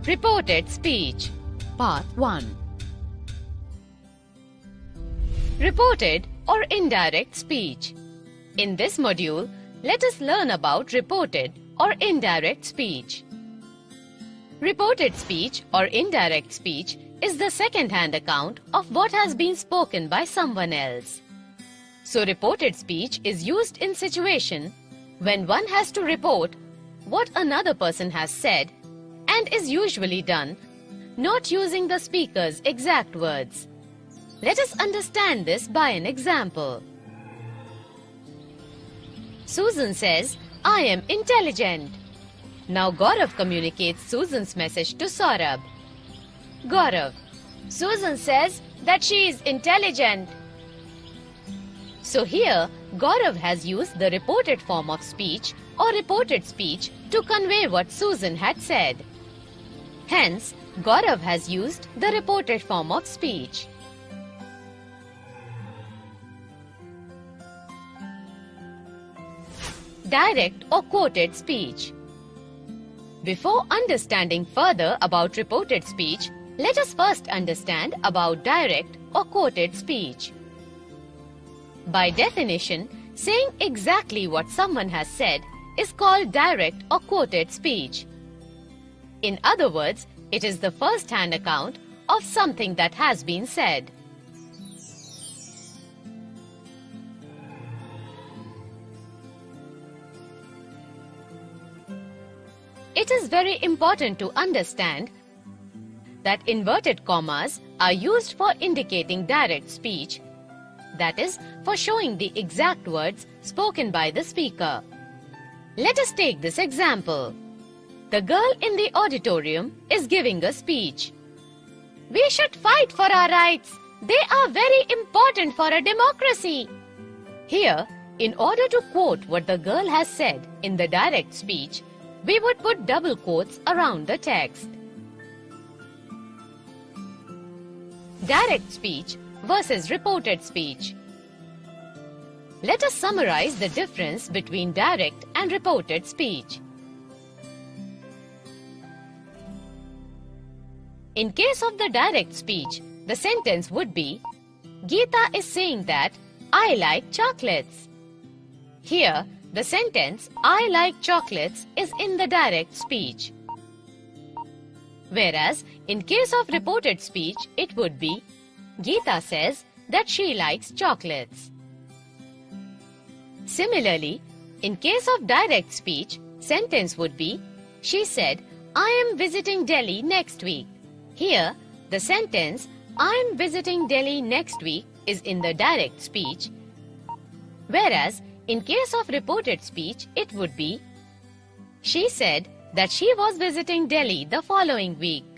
Reported speech. Part 1. Reported or indirect speech. In this module, let us learn about reported or indirect speech. Reported speech or indirect speech is the second-hand account of what has been spoken by someone else. So reported speech is used in situation when one has to report what another person has said and is usually done not using the speaker's exact words. Let us understand this by an example. Susan says, "I am intelligent." Now Gaurav communicates Susan's message to Saurabh. Gaurav: Susan says that she is intelligent. So here, Gaurav has used the reported form of speech or reported speech to convey what Susan had said. Hence, Gaurav has used the reported form of speech. Direct or quoted speech. Before understanding further about reported speech, let us first understand about direct or quoted speech. By definition, saying exactly what someone has said is called direct or quoted speech. In other words, it is the first-hand account of something that has been said. It is very important to understand that inverted commas are used for indicating direct speech, that is, for showing the exact words spoken by the speaker. Let us take this example. The girl in the auditorium is giving a speech. "We should fight for our rights. They are very important for a democracy." Here, in order to quote what the girl has said in the direct speech, we would put double quotes around the text. Direct speech versus reported speech. Let us summarize the difference between direct and reported speech. In case of the direct speech, the sentence would be, "Geeta is saying that I like chocolates." Here, the sentence "I like chocolates" is in the direct speech. Whereas, in case of reported speech, it would be, "Geeta says that she likes chocolates." Similarly, in case of direct speech, sentence would be, "She said, I am visiting Delhi next week." Here, the sentence "I am visiting Delhi next week" is in the direct speech, whereas in case of reported speech, it would be, "She said that she was visiting Delhi the following week."